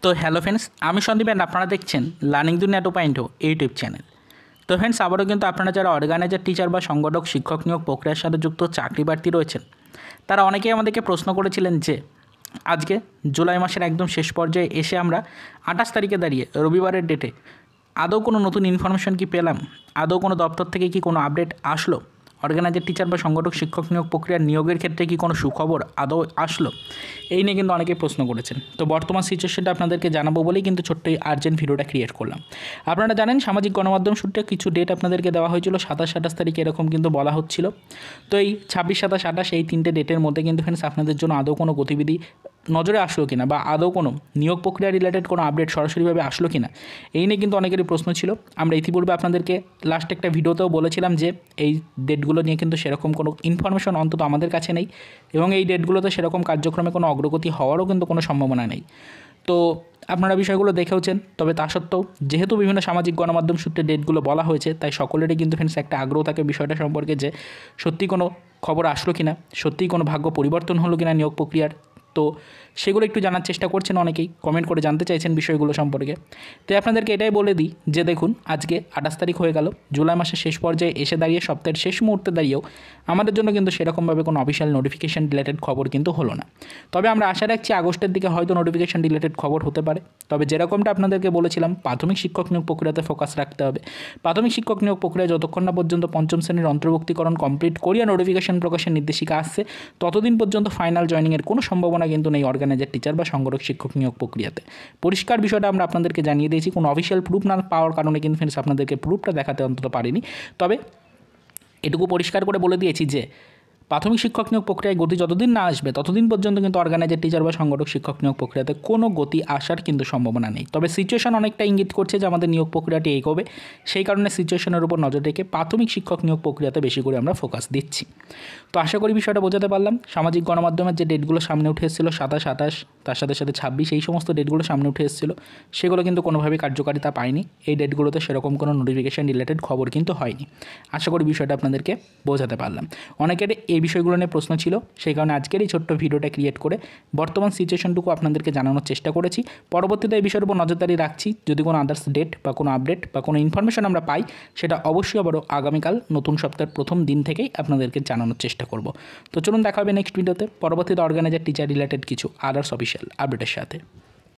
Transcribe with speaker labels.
Speaker 1: তো hello friends, আমি Sandeep and আপনারা দেখছেন লার্নিং দুনিয়া 2.0 ইউটিউব চ্যানেল। তো ফ্রেন্ডস, আবারও কিন্তু আপনারা যারা অর্গানাইজার টিচার বা সংগঠক শিক্ষক নিয়োগ প্রক্রিয়ার সাথে যুক্ত চাকরি প্রার্থী রয়েছেন, তারা অনেকেই আমাদেরকে প্রশ্ন করেছিলেন যে আজকে জুলাই মাসের একদম শেষ পর্যায়ে এসে আমরা 28 তারিখে দাঁড়িয়ে রবিবারের ডেটে আদৌ কোনো নতুন ইনফরমেশন কি পেলাম, আদৌ কোনো দপ্তর থেকে কি কোনো আপডেট আসলো, অর্গানাইজার টিচার বা সংগঠক শিক্ষক নিয়োগ প্রক্রিয়ার নিয়োগের ক্ষেত্রে কি কোনো সুখবর আদৌ আসলো, এই নিয়ে কিন্তু অনেকেই প্রশ্ন করেছেন। তো বর্তমান সিচুয়েশনটা আপনাদেরকে জানাবো বলেই কিন্তু ছোট্ট এই আর্জেন্ট ভিডিওটা ক্রিয়েট করলাম। আপনারা জানেন সামাজিক গণমাধ্যম সূত্রে কিছু ডেট আপনাদেরকে দেওয়া হয়েছিল, 27-28 তারিখে এরকম কিন্তু বলা হচ্ছিল। তো এই 26, 27, 28 এই তিনটে ডেটের মধ্যে কিন্তু ফ্রেন্ডস আপনাদের জন্য আদৌ কোনো গতিবিধি নজরে আসলো কিনা বা আদৌ কোনো নিয়োগ প্রক্রিয়া রিলেটেড কোনো আপডেট সরাসরিভাবে আসলো কিনা, এই নিয়ে কিন্তু অনেকেরই প্রশ্ন ছিল। আমরা ইতিপূর্বে আপনাদেরকে লাস্ট একটা ভিডিওতেও বলেছিলাম যে এই ডেটগুলো নিয়ে কিন্তু সেরকম কোনো ইনফরমেশন অন্তত আমাদের কাছে নেই এবং এই ডেটগুলোতে সেরকম কার্যক্রমে কোনো অগ্রগতি হওয়ারও কিন্তু কোনো সম্ভাবনা নেই। তো আপনারা বিষয়গুলো দেখেওছেন, তবে তা সত্ত্বেও যেহেতু বিভিন্ন সামাজিক গণমাধ্যম সূত্রে ডেটগুলো বলা হয়েছে, তাই সকলেরই কিন্তু ফ্রেন্ডস একটা আগ্রহ থাকে বিষয়টা সম্পর্কে যে সত্যি কোনো খবর আসলো কিনা, সত্যিই কোনো ভাগ্য পরিবর্তন হলো কিনা নিয়োগ প্রক্রিয়ার। তো সেগুলো একটু জানার চেষ্টা করছেন, অনেকেই কমেন্ট করে জানতে চাইছেন বিষয়গুলো সম্পর্কে। তাই আপনাদেরকে এটাই বলে দিই যে দেখুন, আজকে 28 তারিখ হয়ে গেল, জুলাই মাসের শেষ পর্যায়ে এসে দাঁড়িয়ে সপ্তাহের শেষ মুহূর্তে দাঁড়িয়েও আমাদের জন্য কিন্তু সেরকমভাবে কোনো অফিসিয়াল নোটিফিকেশান রিলেটেড খবর কিন্তু হলো না। তবে আমরা আশা রাখছি আগস্টের দিকে হয়তো নোটিফিকেশান রিলেটেড খবর হতে পারে। তবে যেরকমটা আপনাদেরকে বলেছিলাম, প্রাথমিক শিক্ষক নিয়োগ প্রক্রিয়াতে ফোকাস রাখতে হবে। প্রাথমিক শিক্ষক নিয়োগ প্রক্রিয়া যতক্ষণ না পর্যন্ত পঞ্চম শ্রেণীর অন্তর্ভুক্তিকরণ কমপ্লিট করিয়া নোটিফিকেশান প্রকাশের নির্দেশিকা আসছে, ততদিন পর্যন্ত ফাইনাল জয়েনিংয়ের কোনো সম্ভাবনা কিন্তু নেই অর্গানাইজার টিচার বা সংগঠক শিক্ষক নিয়োগ প্রক্রিয়াতে। পরিষ্কার বিষয়টা আমরা আপনাদেরকে জানিয়ে দিয়েছি, কোনো অফিসিয়াল প্রুফ না পাওয়ার কারণে কিন্তু ফ্রেন্ডস আপনাদেরকে প্রুফটা দেখাতে অন্তত পারিনি। তবে এটুকু পরিষ্কার করে বলে দিয়েছি যে প্রাথমিক শিক্ষক নিয়োগ প্রক্রিয়ায় গতি যতদিন না আসবে ততদিন পর্যন্ত কিন্তু অর্গানাইজার টিচার বা সংগঠক শিক্ষক নিয়োগ প্রক্রিয়াতে কোনো গতি আসার কিন্তু সম্ভাবনা নেই। তবে সিচুয়েশন অনেকটা ইঙ্গিত করছে যে আমাদের নিয়োগ প্রক্রিয়াটি এগোবে, সেই কারণে সিচুয়েশনের উপর নজর রেখে প্রাথমিক শিক্ষক নিয়োগ প্রক্রিয়াতে বেশি করে আমরা ফোকাস দিচ্ছি। তো আশা করি বিষয়টা বোঝাতে পারলাম। সামাজিক গণমাধ্যমের যে ডেটগুলো সামনে উঠে এসেছিলো 27, 28, তার সাথে সাথে 26, এই সমস্ত ডেটগুলো সামনে উঠে এসেছিলো, সেগুলো কিন্তু কোনোভাবেই কার্যকারিতা পায়নি। এই ডেটগুলোতে সেরকম কোনো নোটিফিকেশান রিলেটেড খবর কিন্তু হয়নি। আশা করি বিষয়টা আপনাদেরকে বোঝাতে পারলাম। অনেকের এই বিষয়গুলো নিয়ে প্রশ্ন ছিল, সেই কারণে আজকের এই ছোট্ট ভিডিওটা ক্রিয়েট করে বর্তমান সিচুয়েশনটুকু আপনাদেরকে জানানোর চেষ্টা করেছি। পরবর্তীতে এই বিষয়ের উপর নজরদারি রাখছি, যদি কোনো আদার্স ডেট বা কোনো আপডেট বা কোনো ইনফরমেশন আমরা পাই, সেটা অবশ্যই আবারও আগামীকাল নতুন সপ্তাহের প্রথম দিন থেকেই আপনাদেরকে জানানোর চেষ্টা করব। তো চলুন দেখা হবে নেক্সট ভিডিওতে পরবর্তীতে অর্গানাইজার টিচার রিলেটেড কিছু আদার্স অফিসিয়াল আপডেটের সাথে।